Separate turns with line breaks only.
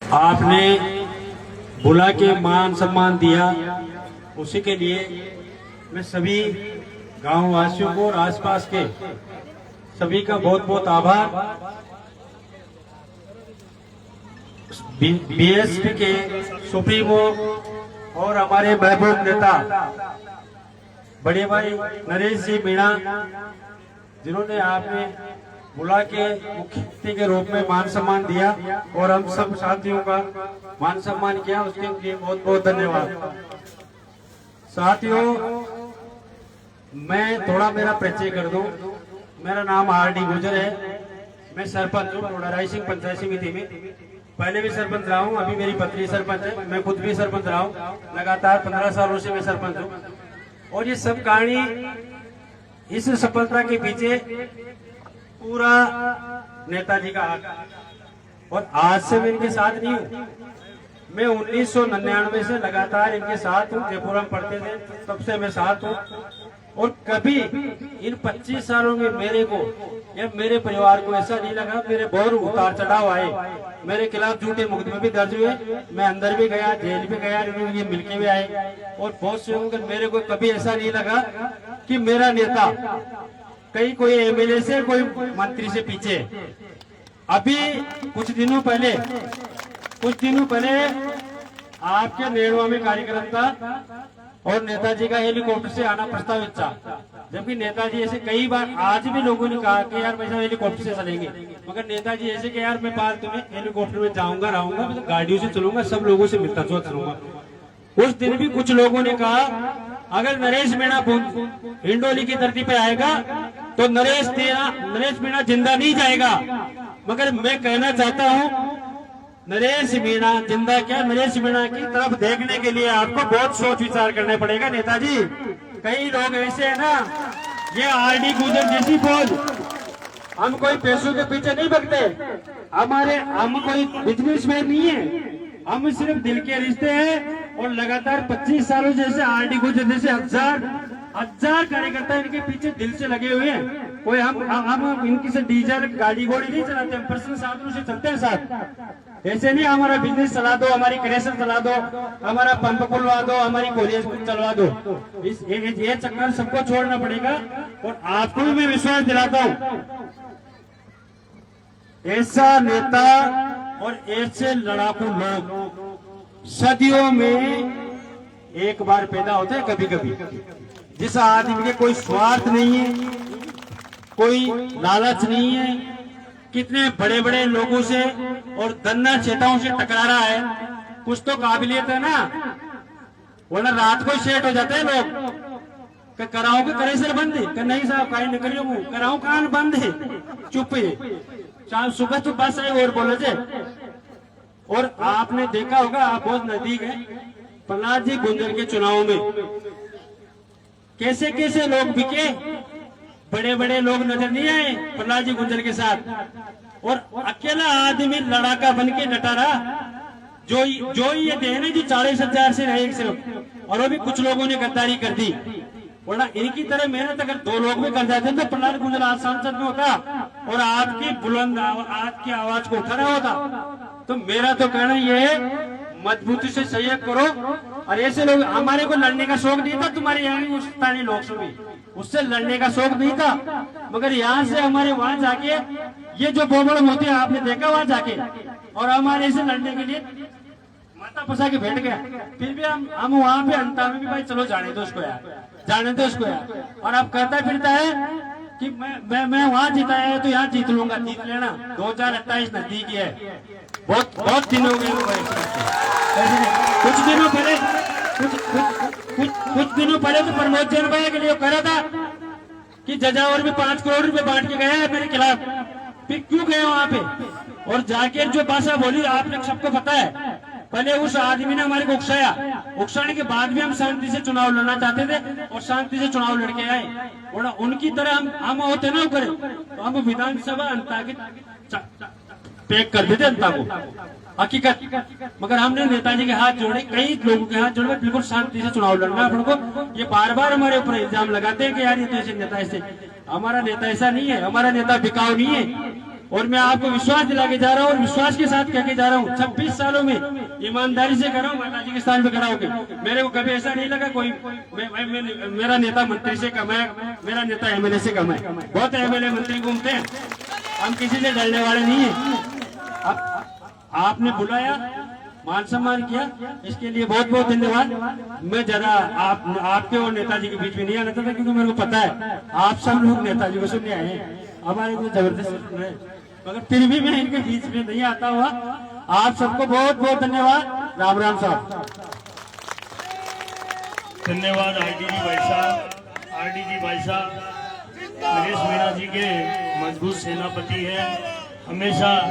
आपने बुला के मान सम्मान दिया, उसी के लिए मैं सभी गांव वासियों को और आसपास के सभी का बहुत बहुत आभार। बीएसपी के सुप्रीमो और हमारे महबूब नेता बड़े भाई नरेश जी मीणा, जिन्होंने आपने बुला के मुख्य अतिथि के रूप में मान सम्मान दिया और हम सब साथियों का मान सम्मान किया, उसके लिए बहुत बहुत धन्यवाद। साथियों, मैं थोड़ा मेरा परिचय कर दूं। मेरा नाम आर.डी. गुजर है। मैं सरपंच हूँ राय सिंह पंचायत समिति में। पहले भी सरपंच रहा हूँ, अभी मेरी पत्नी सरपंच है, मैं खुद भी सरपंच रहा हूँ। लगातार 15 सालों से मैं सरपंच हूँ। और ये सब कहानी, इस सफलता के पीछे पूरा नेताजी का हाथ। और आज से मैं इनके साथ नहीं हूँ, मैं 1999 से लगातार इनके साथ हूँ। जयपुर में पढ़ते थे तब से मैं साथ हूँ। और कभी इन 25 सालों में मेरे को या मेरे परिवार को ऐसा नहीं लगा। मेरे बहुत उतार चढ़ाव आए, मेरे खिलाफ झूठे मुकदमे भी दर्ज हुए, मैं अंदर भी गया, जेल भी गया, ये मिलके भी आए। और बहुत से होकर मेरे को कभी ऐसा नहीं लगा कि मेरा नेता कहीं कोई एमएलए से कोई मंत्री से पीछे। अभी कुछ दिनों पहले आपके नेड़वा में कार्यक्रम था और नेताजी का हेलीकॉप्टर से आना प्रस्तावित था। जबकि नेताजी ऐसे कई बार, आज भी लोगों ने कहा कि यार मैं हेलीकॉप्टर से चलेंगे, मगर नेताजी ऐसे कि यार मैं फालतू में हेलीकॉप्टर में जाऊंगा रहूंगा, मैं गाड़ियों से चलूंगा, सब लोगों से मिलता जुलता रहूंगा। उस दिन भी कुछ लोगों ने कहा अगर नरेश मीणा हिंडोली की धरती पे आएगा तो नरेश मीणा जिंदा नहीं जाएगा। मगर मैं कहना चाहता हूँ, नरेश मीणा जिंदा क्या, नरेश मीणा की तरफ देखने के लिए आपको बहुत सोच विचार करना पड़ेगा नेताजी। कई लोग ऐसे है ना, ये आर.डी. गुजर जैसी फौज, हम कोई पैसों के पीछे नहीं भागते, हम कोई बिजनेसमैन नहीं है, हम सिर्फ दिल के रिश्ते हैं। और लगातार 25 सालों जैसे आर.डी. गुजर जैसे हजार कार्यकर्ता इनके पीछे दिल से लगे हुए हैं। कोई हम इनकी से डीजल गाड़ी घोड़ी नहीं चलाते, हम पर्सनल साधनों से चलते हैं साथ। ऐसे नहीं हमारा बिजनेस चला दो, हमारी क्रेशर चला दो, हमारा पंप खुलवा दो, हमारी कॉलेज चलवा दो, ये चक्कर सबको छोड़ना पड़ेगा। और आपको भी मैं विश्वास दिलाता हूँ, ऐसा नेता और ऐसे लड़ाकू लोग सदियों में एक बार पैदा होते हैं। कभी कभी जिस आदमी के कोई स्वार्थ नहीं है, कोई लालच नहीं है, कितने बड़े बड़े लोगों से और दन्ना चेताओं से टकरा रहा है, कुछ तो काबिलियत है ना। वरना रात को सेट हो जाते हैं लोग, कराओ के करे सर बंद है, नहीं साहब कहीं निकलियो कराओ कान बंद है, चुप है, शाम सुबह तो बस है और बोले थे। और आपने देखा होगा, आप बहुत नजदीक है, प्रहलाद जी गुंजर के चुनाव में कैसे कैसे लोग बिके, बड़े बड़े लोग नजर नहीं आए प्रहलाद जी गुंजर के साथ। और अकेला आदमी लड़ाका बन के डटा रहा, जो ये देने जो 40,000 से रहे सिर्फ, और वो भी कुछ लोगों ने गद्दारी कर दी। वरना इनकी तरह मेहनत अगर 2 लोग में कर जाते तो प्रहलाद गुंजर आज सांसद में होता और आपकी बुलंद आपकी आवाज को उठा रहा होता। तो मेरा तो कहना ये है, मजबूती से सहयोग करो। और ऐसे लोग, हमारे को लड़ने का शौक नहीं था, तुम्हारे यहाँ की स्थानीय लोग सभी उससे लड़ने का शौक नहीं था, मगर यहाँ से हमारे वहां जाके ये जो बोबड़ होते हैं आपने देखा वहां जाके, और हमारे से लड़ने के लिए माता फंसा के बैठ गया। फिर भी हम वहां पे अंता में भी भाई चलो जाने दो उसको यार, जाने दो उसको यार। और अब कहता फिरता है कि मैं वहां जीता है तो यहाँ जीत लूंगा, जीत लेना, 2028 नजदीक है, बहुत दिन हो गए। कुछ दिनों पहले तो प्रमोद जैन भाई के लिए करा था कि जजावर में 5 करोड़ रुपए बांट के गया है मेरे खिलाफ। फिर क्यों गए वहां पे, और जाके जो भाषा बोली आपने सबको पता है। पहले उस आदमी ने हमारे को उकसाने के बाद भी हम शांति से चुनाव लड़ना चाहते थे और शांति से चुनाव लड़के आए। और उनकी तरह हम होते ना करे तो हम विधानसभा अंता के पैक कर देते जनता को, हकीकत। मगर हमने नेताजी के हाथ जोड़े, कई लोगों के हाथ जोड़े, बिल्कुल शांति से चुनाव लड़ना अपन को। ये बार बार हमारे ऊपर इल्जाम लगाते हैं कि यार ये तो ऐसे नेता, ऐसे हमारा नेता ऐसा नहीं है, हमारा नेता बिकाऊ नहीं है। और मैं आपको विश्वास दिला के जा रहा हूँ और विश्वास के साथ कह के जा रहा हूँ, 26 सालों में ईमानदारी से कर रहा हूँ, माता जी के स्थान पे खड़ा होकर। मेरे को कभी ऐसा नहीं लगा कोई मेरा नेता मंत्री से कम है, मेरा नेता एमएलए से कम है। बहुत एमएलए मंत्री घूमते हैं, हम किसी से डरने वाले नहीं है। आपने बुलाया, मान सम्मान किया, इसके लिए बहुत बहुत धन्यवाद। मैं जरा आपके और नेताजी के बीच में नहीं आना चाहता, क्योंकि मेरे को पता है आप सब लोग नेताजी को सुनने आए हैं, हमारे को जबरदस्त सुन रहे हैं, मगर फिर भी मैं इनके बीच में नहीं आता हुआ। आप सबको बहुत बहुत धन्यवाद। राम राम साहब।
धन्यवाद आरडीजी भाई साहब। आरडीजी भाई साहब नरेश मीणा जी के मजबूत सेनापति है, हमेशा